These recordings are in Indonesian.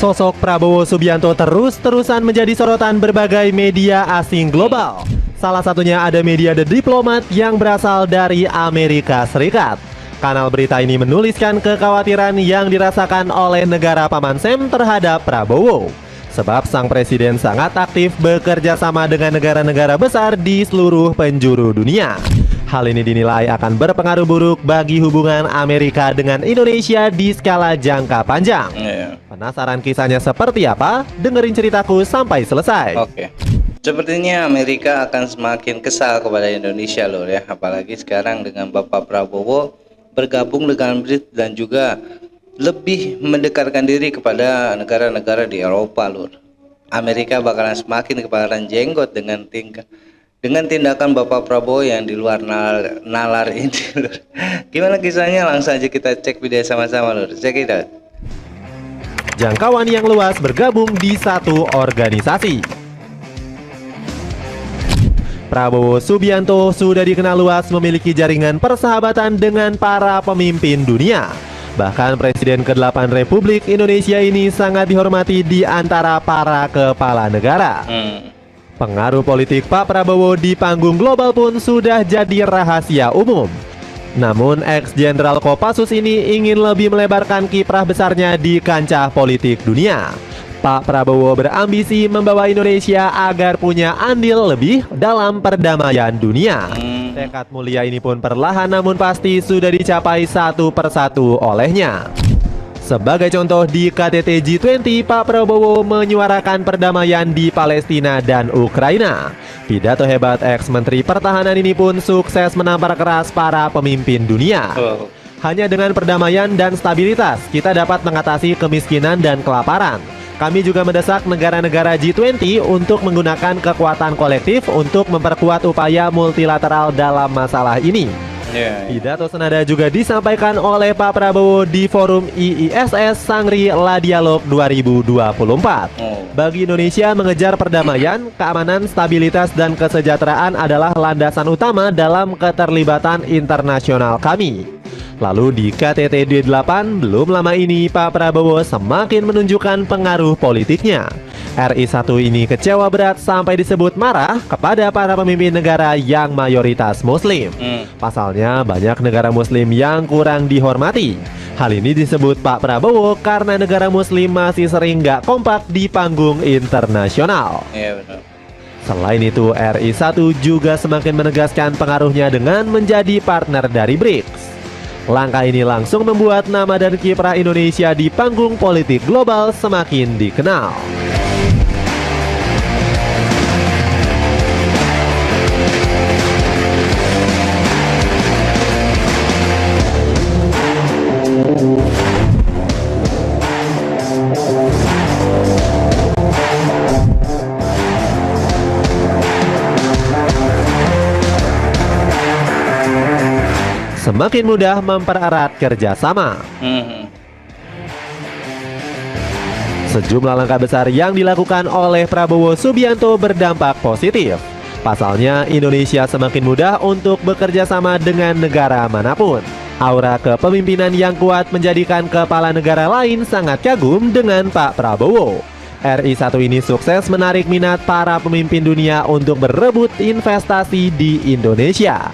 Sosok Prabowo Subianto terus-terusan menjadi sorotan berbagai media asing global. Salah satunya ada media The Diplomat yang berasal dari Amerika Serikat. Kanal berita ini menuliskan kekhawatiran yang dirasakan oleh negara Paman Sam terhadap Prabowo. Sebab sang presiden sangat aktif bekerja sama dengan negara-negara besar di seluruh penjuru dunia. Hal ini dinilai akan berpengaruh buruk bagi hubungan Amerika dengan Indonesia di skala jangka panjang. Penasaran kisahnya seperti apa? Dengerin ceritaku sampai selesai. Oke. Sepertinya Amerika akan semakin kesal kepada Indonesia loh ya. Apalagi sekarang dengan Bapak Prabowo bergabung dengan BRICS dan juga lebih mendekatkan diri kepada negara-negara di Eropa lur. Amerika bakalan semakin kebakaran jenggot dengan tindakan Bapak Prabowo yang di luar nalar ini lur. Gimana kisahnya? Langsung aja kita cek video sama-sama lur. Check it out. Jangkauan yang luas bergabung di satu organisasi. Prabowo Subianto sudah dikenal luas memiliki jaringan persahabatan dengan para pemimpin dunia. Bahkan Presiden ke-8 Republik Indonesia ini sangat dihormati di antara para kepala negara. Pengaruh politik Pak Prabowo di panggung global pun sudah jadi rahasia umum. Namun ex-Jenderal Kopassus ini ingin lebih melebarkan kiprah besarnya di kancah politik dunia. Pak Prabowo berambisi membawa Indonesia agar punya andil lebih dalam perdamaian dunia. Tekad mulia ini pun perlahan namun pasti sudah dicapai satu persatu olehnya. Sebagai contoh di KTT G20, Pak Prabowo menyuarakan perdamaian di Palestina dan Ukraina. Pidato hebat ex-Menteri Pertahanan ini pun sukses menampar keras para pemimpin dunia. Hanya dengan perdamaian dan stabilitas, kita dapat mengatasi kemiskinan dan kelaparan. Kami juga mendesak negara-negara G20 untuk menggunakan kekuatan kolektif untuk memperkuat upaya multilateral dalam masalah ini. Pidato senada juga disampaikan oleh Pak Prabowo di forum IISS Sangri La Dialog 2024. Bagi Indonesia, mengejar perdamaian, keamanan, stabilitas, dan kesejahteraan adalah landasan utama dalam keterlibatan internasional kami. Lalu di KTT D8 belum lama ini Pak Prabowo semakin menunjukkan pengaruh politiknya. RI1 ini kecewa berat sampai disebut marah kepada para pemimpin negara yang mayoritas muslim. Pasalnya banyak negara muslim yang kurang dihormati. Hal ini disebut Pak Prabowo karena negara muslim masih sering gak kompak di panggung internasional. Iya benar. Selain itu RI1 juga semakin menegaskan pengaruhnya dengan menjadi partner dari BRICS. Langkah ini langsung membuat nama dan kiprah Indonesia di panggung politik global semakin dikenal. Semakin mudah mempererat kerjasama. Sejumlah langkah besar yang dilakukan oleh Prabowo Subianto berdampak positif. Pasalnya, Indonesia semakin mudah untuk bekerja sama dengan negara manapun. Aura kepemimpinan yang kuat menjadikan kepala negara lain sangat kagum dengan Pak Prabowo. RI1 ini sukses menarik minat para pemimpin dunia untuk berebut investasi di Indonesia.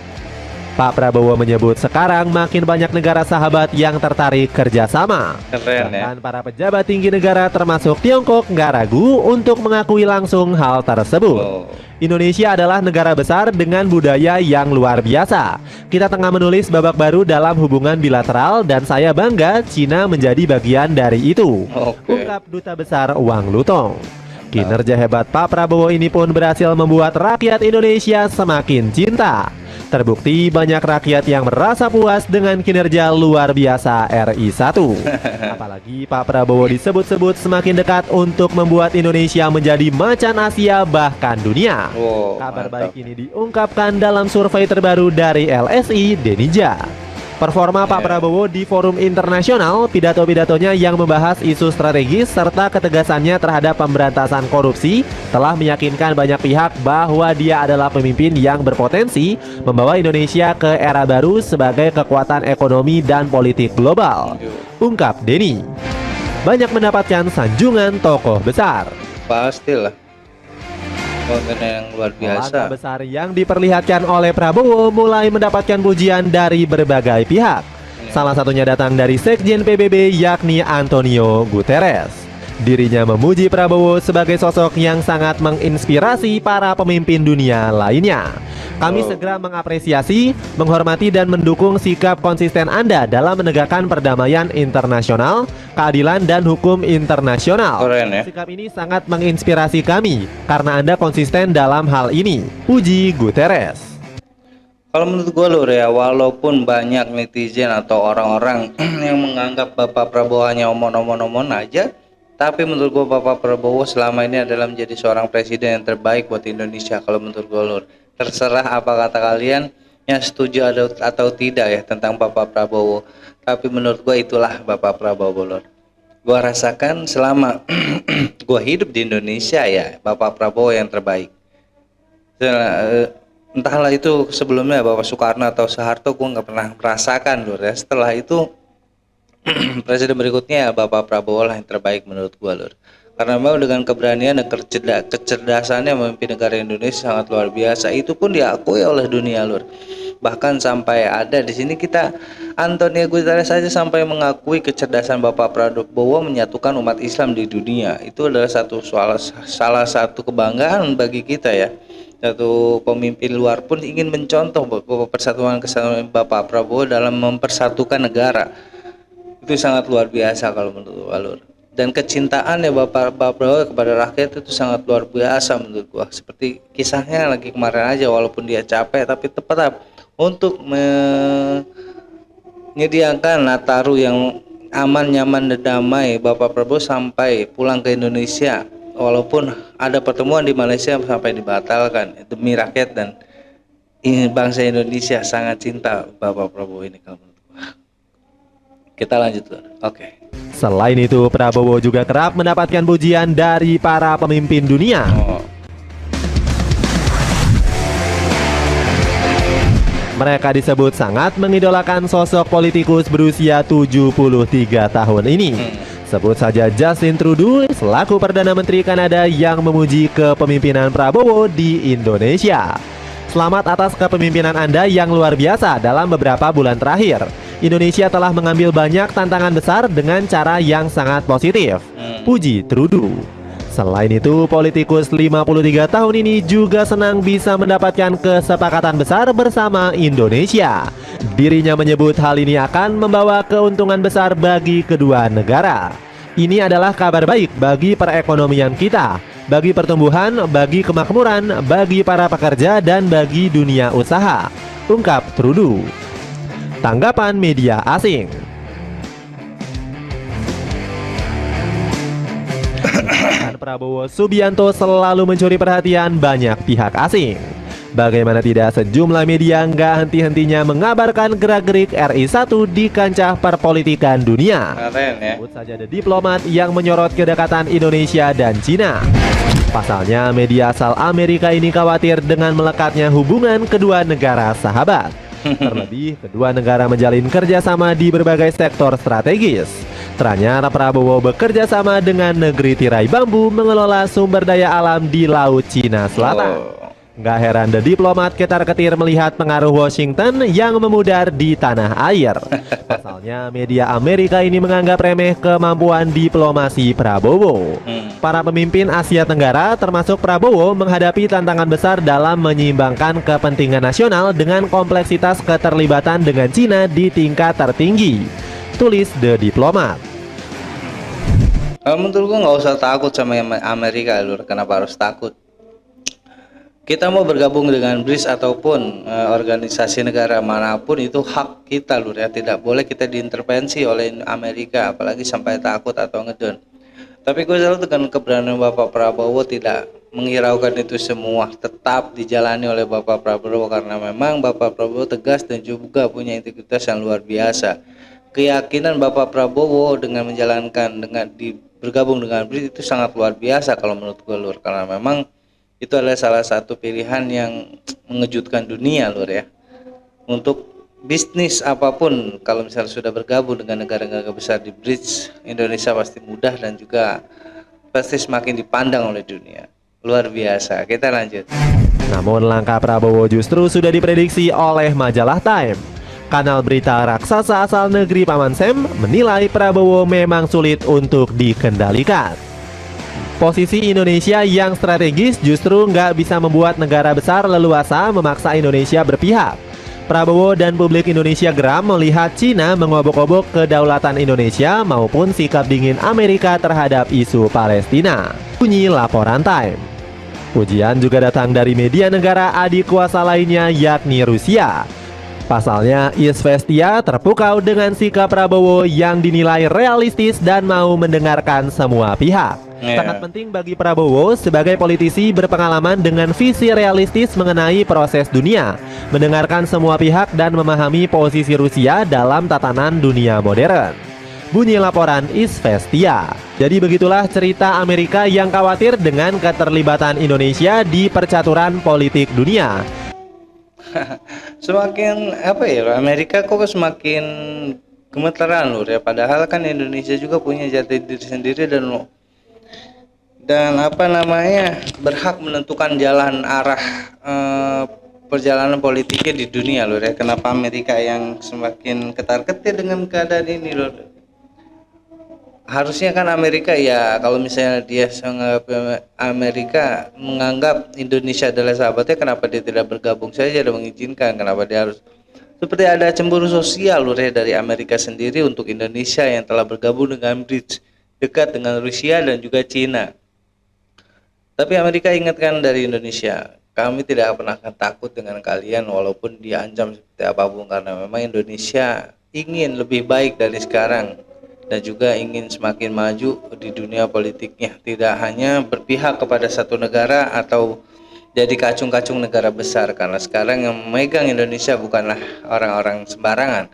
Pak Prabowo menyebut sekarang makin banyak negara sahabat yang tertarik kerjasama. Keren ya. Dan para pejabat tinggi negara termasuk Tiongkok nggak ragu untuk mengakui langsung hal tersebut. Indonesia adalah negara besar dengan budaya yang luar biasa. Kita tengah menulis babak baru dalam hubungan bilateral dan saya bangga Cina menjadi bagian dari itu. Ungkap Duta Besar Wang Lutong. Kinerja hebat Pak Prabowo ini pun berhasil membuat rakyat Indonesia semakin cinta. Terbukti banyak rakyat yang merasa puas dengan kinerja luar biasa RI1. Apalagi Pak Prabowo disebut-sebut semakin dekat untuk membuat Indonesia menjadi macan Asia bahkan dunia. Kabar baik ini diungkapkan dalam survei terbaru dari LSI Denija. Performa Pak Prabowo di forum internasional, pidato-pidatonya yang membahas isu strategis serta ketegasannya terhadap pemberantasan korupsi telah meyakinkan banyak pihak bahwa dia adalah pemimpin yang berpotensi membawa Indonesia ke era baru sebagai kekuatan ekonomi dan politik global. Ungkap Denny. banyak mendapatkan sanjungan tokoh besar. Pastilah. Pemimpin yang luar biasa. Langkah besar yang diperlihatkan oleh Prabowo mulai mendapatkan pujian dari berbagai pihak. Salah satunya datang dari Sekjen PBB yakni Antonio Guterres. Dirinya memuji Prabowo sebagai sosok yang sangat menginspirasi para pemimpin dunia lainnya. Kami segera mengapresiasi, menghormati dan mendukung sikap konsisten Anda dalam menegakkan perdamaian internasional, keadilan dan hukum internasional. Keren ya. Sikap ini sangat menginspirasi kami karena Anda konsisten dalam hal ini. Puji Guterres. Kalau menurut gue lur ya, walaupun banyak netizen atau orang-orang yang menganggap Bapak Prabowo hanya omong-omong aja, tapi menurut gue Bapak Prabowo selama ini adalah menjadi seorang presiden yang terbaik buat Indonesia. Kalau menurut gue lur, terserah apa kata kalian yang setuju atau tidak ya tentang Bapak Prabowo. Tapi menurut gue itulah Bapak Prabowo lur. Gue rasakan selama gue hidup di Indonesia ya, Bapak Prabowo yang terbaik. Entahlah itu sebelumnya Bapak Soekarno atau Soeharto, gue nggak pernah merasakan lur ya. Setelah itu presiden berikutnya ya Bapak Prabowo lah yang terbaik menurut gue lur. Karena memang dengan keberanian dan kecerdasannya memimpin negara Indonesia sangat luar biasa. Itu pun diakui oleh dunia lur. Bahkan sampai ada di sini kita Antonio Guterres saja sampai mengakui kecerdasan Bapak Prabowo menyatukan umat Islam di dunia. Itu adalah salah satu kebanggaan bagi kita ya. Satu pemimpin luar pun ingin mencontoh persatuan kesatuan Bapak Prabowo dalam mempersatukan negara. Itu sangat luar biasa kalau menurut Walur. Dan kecintaan ya Bapak Prabowo kepada rakyat itu sangat luar biasa menurut gua. Seperti kisahnya lagi kemarin aja, walaupun dia capek tapi tetap untuk menyediakan Nataru yang aman, nyaman dan damai. Bapak Prabowo sampai pulang ke Indonesia walaupun ada pertemuan di Malaysia sampai dibatalkan demi rakyat dan bangsa Indonesia. Sangat cinta Bapak Prabowo ini kalau menurut gua. Kita lanjut lur. Oke. Selain itu, Prabowo juga kerap mendapatkan pujian dari para pemimpin dunia. Mereka disebut sangat mengidolakan sosok politikus berusia 73 tahun ini. Sebut saja Justin Trudeau selaku Perdana Menteri Kanada yang memuji kepemimpinan Prabowo di Indonesia. Selamat atas kepemimpinan Anda yang luar biasa dalam beberapa bulan terakhir. Indonesia telah mengambil banyak tantangan besar dengan cara yang sangat positif. Puji Trudeau. Selain itu, politikus 53 tahun ini juga senang bisa mendapatkan kesepakatan besar bersama Indonesia. Dirinya menyebut hal ini akan membawa keuntungan besar bagi kedua negara. Ini adalah kabar baik bagi perekonomian kita, bagi pertumbuhan, bagi kemakmuran, bagi para pekerja, dan bagi dunia usaha, ungkap Trudeau. Tanggapan media asing. Prabowo Subianto selalu mencuri perhatian banyak pihak asing. Bagaimana tidak, sejumlah media nggak henti-hentinya mengabarkan gerak-gerik RI1 di kancah perpolitikan dunia. Keren ya. Sebut saja The Diplomat yang menyorot kedekatan Indonesia dan Cina. Pasalnya, media asal Amerika ini khawatir dengan melekatnya hubungan kedua negara sahabat. Terlebih, kedua negara menjalin kerjasama di berbagai sektor strategis. Ternyata Prabowo bekerja sama dengan negeri tirai bambu mengelola sumber daya alam di Laut Cina Selatan. Gak heran The Diplomat ketar-ketir melihat pengaruh Washington yang memudar di tanah air. Pasalnya, media Amerika ini menganggap remeh kemampuan diplomasi Prabowo. Para pemimpin Asia Tenggara termasuk Prabowo menghadapi tantangan besar dalam menyeimbangkan kepentingan nasional dengan kompleksitas keterlibatan dengan Cina di tingkat tertinggi. Tulis The Diplomat. Kalau menurut gua nggak usah takut sama Amerika lur. Kenapa harus takut? Kita mau bergabung dengan BRICS ataupun organisasi negara manapun itu hak kita lur ya. Tidak boleh kita diintervensi oleh Amerika, apalagi sampai takut atau ngedon. Tapi gue selalu dengan keberanian Bapak Prabowo tidak menghiraukan itu semua, tetap dijalani oleh Bapak Prabowo karena memang Bapak Prabowo tegas dan juga punya integritas yang luar biasa. Keyakinan Bapak Prabowo dengan menjalankan bergabung dengan BRICS itu sangat luar biasa kalau menurut gue lur, karena memang itu adalah salah satu pilihan yang mengejutkan dunia lur ya, untuk bisnis apapun kalau misalnya sudah bergabung dengan negara-negara besar di BRICS, Indonesia pasti mudah dan juga pasti semakin dipandang oleh dunia. Luar biasa. Kita lanjut. Namun langkah Prabowo justru sudah diprediksi oleh majalah Time. Kanal berita raksasa asal negeri Paman Sam menilai Prabowo memang sulit untuk dikendalikan. Posisi Indonesia yang strategis justru nggak bisa membuat negara besar leluasa memaksa Indonesia berpihak. Prabowo dan publik Indonesia geram melihat Cina mengobok-obok kedaulatan Indonesia maupun sikap dingin Amerika terhadap isu Palestina. Bunyi laporan Time. Pujian juga datang dari media negara adik kuasa lainnya yakni Rusia. Pasalnya, Izvestia terpukau dengan sikap Prabowo yang dinilai realistis dan mau mendengarkan semua pihak. Sangat penting bagi Prabowo sebagai politisi berpengalaman dengan visi realistis mengenai proses dunia, mendengarkan semua pihak dan memahami posisi Rusia dalam tatanan dunia modern. Bunyi laporan Izvestia. Jadi begitulah cerita Amerika yang khawatir dengan keterlibatan Indonesia di percaturan politik dunia. Semakin apa ya, Amerika kok semakin gemeteran lur ya, padahal kan Indonesia juga punya jati diri sendiri dan apa namanya berhak menentukan jalan arah perjalanan politiknya di dunia lur ya. Kenapa Amerika yang semakin ketar-ketir dengan keadaan ini lur? Harusnya kan Amerika ya, kalau misalnya dia Amerika menganggap Indonesia adalah sahabatnya, kenapa dia tidak bergabung saja dan mengizinkan? Kenapa dia harus seperti ada cemburu sosial lur ya dari Amerika sendiri untuk Indonesia yang telah bergabung dengan BRICS, dekat dengan Rusia dan juga Cina. Tapi Amerika ingatkan dari Indonesia, kami tidak pernah akan takut dengan kalian walaupun diancam seperti apapun, karena memang Indonesia ingin lebih baik dari sekarang dan juga ingin semakin maju di dunia politiknya, tidak hanya berpihak kepada satu negara atau jadi kacung-kacung negara besar, karena sekarang yang memegang Indonesia bukanlah orang-orang sembarangan,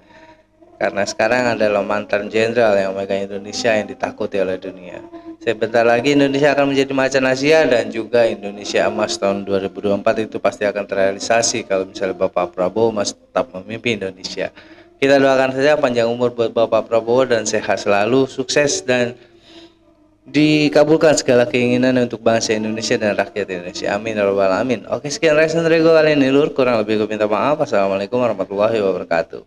karena sekarang adalah mantan jenderal yang memegang Indonesia yang ditakuti oleh dunia. Sebentar lagi Indonesia akan menjadi macan Asia dan juga Indonesia emas tahun 2024 itu pasti akan terrealisasi kalau misalnya Bapak Prabowo masih tetap memimpin Indonesia. Kita doakan saja panjang umur buat Bapak Prabowo dan sehat selalu, sukses dan dikabulkan segala keinginan untuk bangsa Indonesia dan rakyat Indonesia. Amin ya rabbal alamin. Oke, sekian Reaction Rego kali ini lur, kurang lebih gue minta maaf. Assalamualaikum warahmatullahi wabarakatuh.